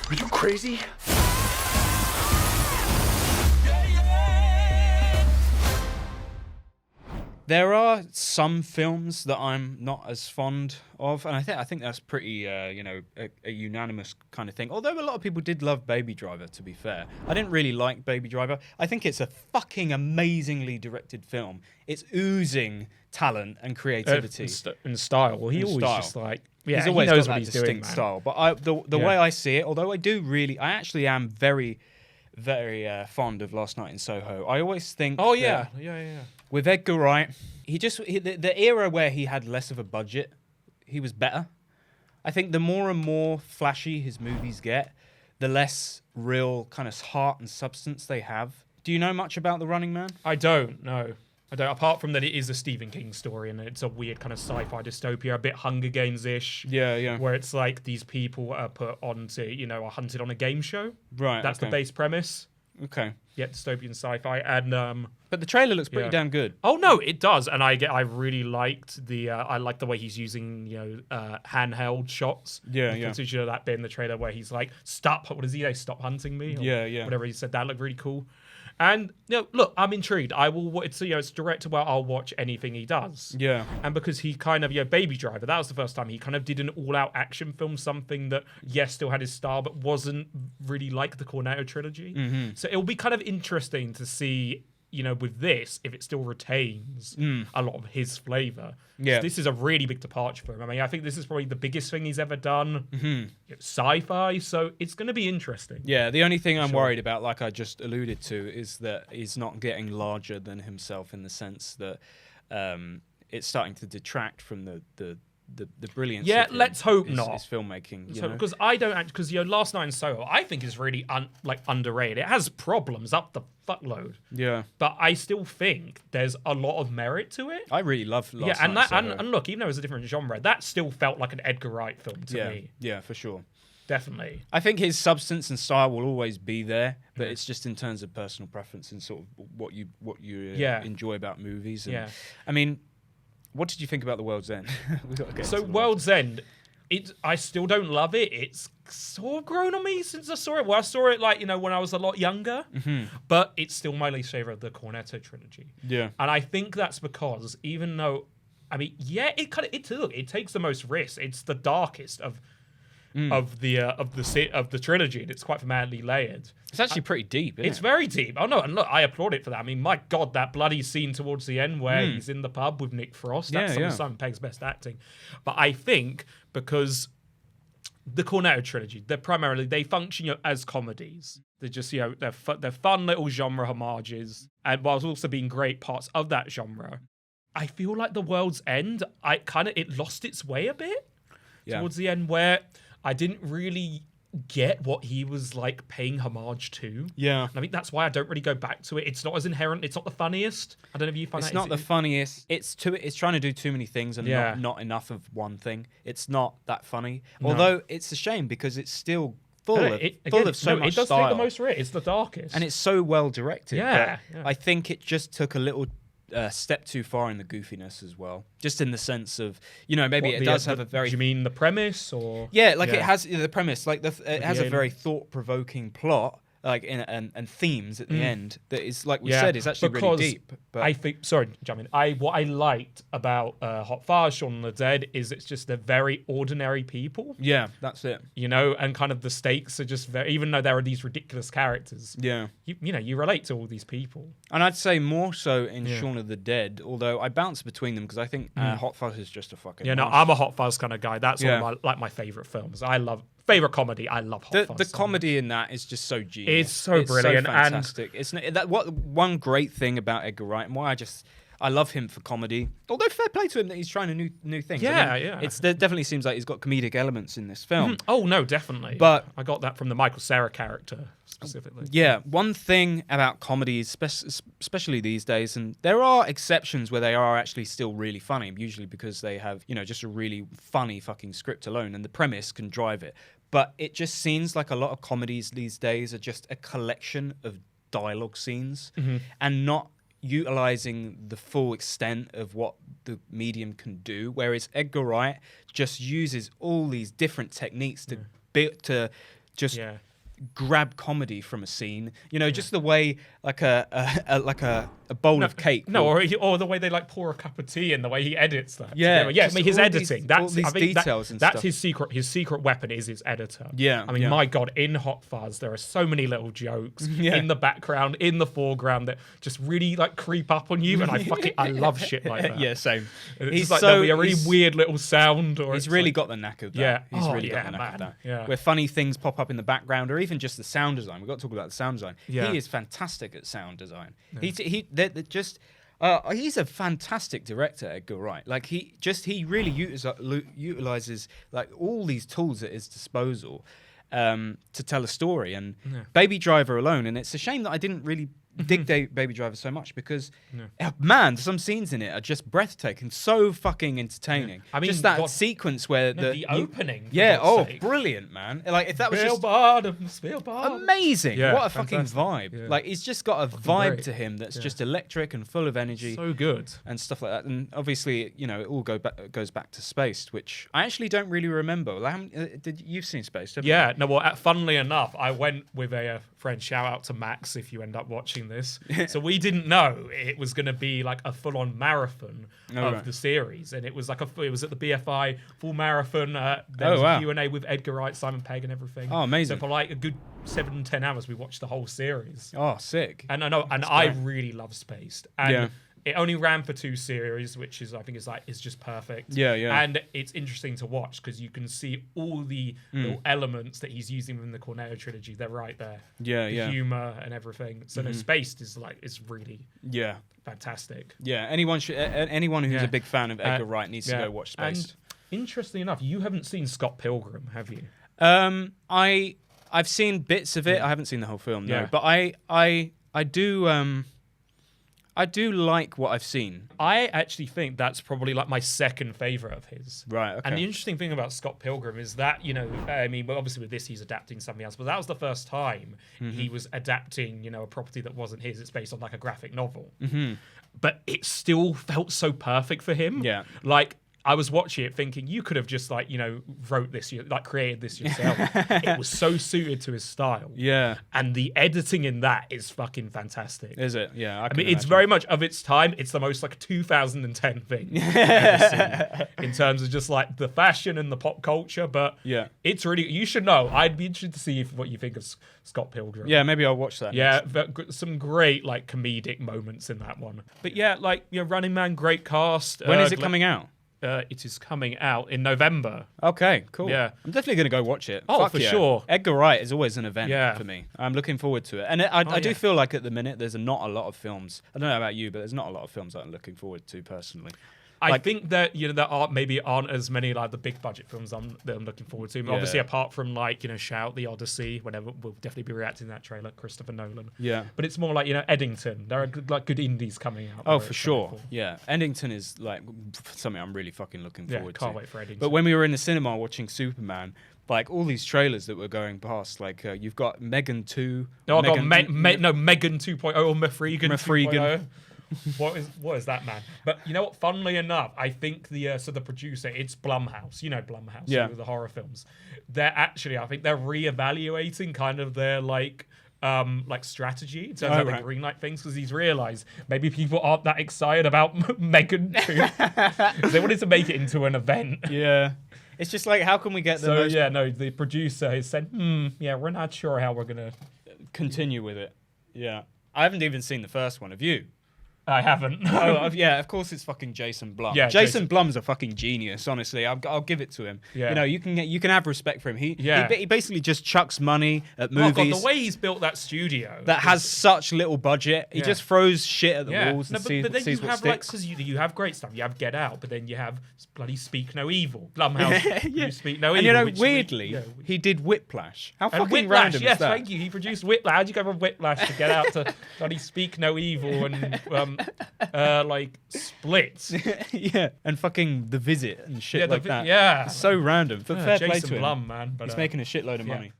Are you crazy? There are some films that I'm not as fond of, and I think that's pretty, a unanimous kind of thing. Although a lot of people did love Baby Driver, to be fair. I didn't really like Baby Driver. I think it's a fucking amazingly directed film. It's oozing talent and creativity. And style. Well, he always style. just like... Yeah, he always knows got what that he's distinct doing, man. style. But the way I see it, although I actually am very, very fond of Last Night in Soho. I always think... Oh, yeah. Yeah. With Edgar Wright, the era where he had less of a budget, he was better. I think the more and more flashy his movies get, the less real kind of heart and substance they have. Do you know much about The Running Man? I don't, no. I don't, apart from that it is a Stephen King story and it's a weird kind of sci-fi dystopia, a bit Hunger Games-ish. Yeah. Where it's like these people are put onto, are hunted on a game show. Right, That's the base premise. Okay. Yeah, dystopian sci-fi. And but the trailer looks pretty damn good. Oh no, it does, and I really liked the way he's using handheld shots. Yeah. That bit in the trailer where he's like, "Stop! What does he say? Stop hunting me!" Or Yeah. Whatever he said, that looked really cool. And look, I'm intrigued. I will. It's directed well. I'll watch anything he does. Yeah. And because he kind of Baby Driver, that was the first time he kind of did an all-out action film, something that still had his style, but wasn't really like the Cornetto Trilogy. Mm-hmm. So it'll be kind of interesting to see, with this, if it still retains a lot of his flavor. Yeah. This is a really big departure for him. I mean, I think this is probably the biggest thing he's ever done. Mm-hmm. Sci-fi, so it's going to be interesting. Yeah, the only thing I'm worried about, like I just alluded to, is that he's not getting larger than himself in the sense that it's starting to detract from the brilliance. Yeah, of him, let's hope his not. His filmmaking, Because I don't because Last Night in Soho, I think is really underrated. It has problems up the fuckload. Yeah, but I still think there's a lot of merit to it. I really love Last Night in Soho. And look, even though it was a different genre, that still felt like an Edgar Wright film to me. Yeah, for sure. Definitely. I think his substance and style will always be there, but it's just in terms of personal preference and sort of what you enjoy about movies. And, I mean, what did you think about The World's End? World's End, I still don't love it. It's sort of grown on me since I saw it. Well, I saw it when I was a lot younger, but it's still my least favorite of the Cornetto trilogy. Yeah, and I think that's because even though, it takes the most risks. It's the darkest of the trilogy, and it's quite thematically layered. It's actually pretty deep. It's very deep. Oh no, and look, I applaud it for that. I mean, my God, that bloody scene towards the end where he's in the pub with Nick Frost. That's some of Simon Pegg's best acting. But I think because the Cornetto trilogy, they function as comedies. They're just they're fun little genre homages, and whilst also being great parts of that genre. I feel like The World's End, it lost its way a bit towards the end, where I didn't really get what he was paying homage to. Yeah. And I think that's why I don't really go back to it. It's not as inherent. It's not the funniest. I don't know if you find it's that. It's not the funniest. It's trying to do too many things and not enough of one thing. It's not that funny. No. Although it's a shame because it's still full of so much style. It does take the most risk. It's the darkest. And it's so well directed. Yeah. I think it just took a little step too far in the goofiness as well. Just in the sense of, maybe it does have a very... Do you mean the premise or... Yeah, it has the premise. It has a very thought-provoking plot, and themes at the end that is, like we said, is actually really deep. But I think... Sorry, Jamin. What I liked about Hot Fuzz, Shaun of the Dead, is it's just they're very ordinary people. Yeah, that's it. And kind of the stakes are just very... Even though there are these ridiculous characters, you relate to all these people. And I'd say more so in Shaun of the Dead, although I bounce between them because I think Hot Fuzz is just a fucking... Yeah, no, I'm a Hot Fuzz kind of guy. That's one of my favourite films. I love... Favorite comedy, I love Hot Fuzz. The comedy in that is just so genius. It's so brilliant. So fantastic. One great thing about Edgar Wright and why I love him for comedy. Although fair play to him that he's trying new things. Yeah. It definitely seems like he's got comedic elements in this film. Oh no, definitely. But I got that from the Michael Cera character specifically. Yeah, one thing about comedies, especially these days, and there are exceptions where they are actually still really funny, usually because they have just a really funny fucking script alone, and the premise can drive it. But it just seems like a lot of comedies these days are just a collection of dialogue scenes and not utilizing the full extent of what the medium can do. Whereas Edgar Wright just uses all these different techniques to just grab comedy from a scene, just the way like a bowl of cake. Or the way they like pour a cup of tea and the way he edits that. Yeah, I mean his editing. All these details and that's stuff. his secret weapon is his editor. Yeah, I mean, my God, in Hot Fuzz, there are so many little jokes in the background, in the foreground that just really like creep up on you, and I love shit like that. Yeah, same. He's like there'll be a really weird little sound, or he's really got the knack of that. Yeah, he's really got the knack of that. Yeah. Where funny things pop up in the background, or even just the sound design. We've got to talk about the sound design. Yeah. He is fantastic at sound design. He's a fantastic director, Edgar Wright. Like he really utilizes like all these tools at his disposal to tell a story. And Baby Driver alone, and it's a shame that I didn't really dig Baby Driver so much because man, some scenes in it are just breathtaking, so fucking entertaining. I mean, just that sequence where the opening. Brilliant, man. Like if that was amazing. What a fucking vibe. Like he's just got a vibe to him that's just electric and full of energy. So good and stuff like that. And obviously, it all goes back to Spaced, which I actually don't really remember. Like, you've seen Spaced, haven't you? No. Well, funnily enough, I went with a friend. Shout out to Max if you end up watching this. So we didn't know it was going to be like a full-on marathon of the series, and it was like it was at the BFI full marathon. There was a Q&A with Edgar Wright, Simon Pegg, and everything. Oh, amazing! So for like a good 7-10 hours, we watched the whole series. Oh, sick! And I know, and I really love Spaced. And it only ran for 2 series, which is I think is just perfect. Yeah. And it's interesting to watch because you can see all the little elements that he's using within the Cornetto trilogy. They're right there. The humor and everything. So no, Spaced is really fantastic. Yeah, anyone who's a big fan of Edgar Wright needs to go watch Spaced. And interestingly enough, you haven't seen Scott Pilgrim, have you? I've seen bits of it. I haven't seen the whole film, no. But I do like what I've seen. I actually think that's probably like my second favorite of his. Right, okay. And the interesting thing about Scott Pilgrim is that, I mean, well, obviously with this he's adapting something else, but that was the first time he was adapting, a property that wasn't his. It's based on like a graphic novel. But it still felt so perfect for him. Yeah. Like, I was watching it thinking you could have just wrote this, created this yourself. It was so suited to his style. Yeah. And the editing in that is fucking fantastic. Is it? Yeah. I mean, it's very much of its time. It's the most 2010 thing ever seen in terms of just like the fashion and the pop culture. But it's really, you should know. I'd be interested to see what you think of Scott Pilgrim. Yeah, maybe I'll watch that. Yeah, some great comedic moments in that one. But Running Man, great cast. When is it coming out? It is coming out in November. Okay, cool. Yeah. I'm definitely going to go watch it. Oh, for sure. Edgar Wright is always an event for me. I'm looking forward to it. And I do feel like at the minute there's not a lot of films. I don't know about you, but there's not a lot of films that I'm looking forward to personally. I think that there aren't as many like the big budget films that I'm looking forward to. Obviously, apart from Shout, The Odyssey, whenever we'll definitely be reacting to that trailer, Christopher Nolan. Yeah, but it's more like Eddington. There are good indies coming out. Oh, for sure. Yeah, Eddington is like something I'm really fucking looking forward to. Can't wait for Eddington. But when we were in the cinema watching Superman, like all these trailers that were going past, like you've got Megan 2. No, Megan 2.0 or Mafregan 2.0. What is that, man? But you know what? Funnily enough, I think the producer, it's Blumhouse. Blumhouse, with the horror films. I think they're reevaluating kind of their strategy in terms of the green light things because he's realised maybe people aren't that excited about Megan 2. They wanted to make it into an event. Yeah. It's just like, how can we get the the producer has said, we're not sure how we're gonna continue with it. Yeah. I haven't even seen the first one. Have you? I haven't. Of course it's fucking Jason Blum. Yeah, Jason Blum's a fucking genius, honestly. I'll give it to him. Yeah. You can have respect for him. He basically just chucks money at movies. Oh God, the way he's built that studio that has such little budget. He just throws shit at the walls and sees what sticks. But then you have because you have great stuff. You have Get Out, but then you have bloody Speak No Evil. Blumhouse, you Speak No Evil. And weirdly, he did Whiplash. How fucking random is that? Thank you. He produced Whiplash. How'd you go from Whiplash to Get Out to bloody Speak No Evil and Splits? Yeah, and fucking The Visit and shit like that. Yeah, it's so random. But fair play Jason to him. Blum, man. He's making a shitload of money.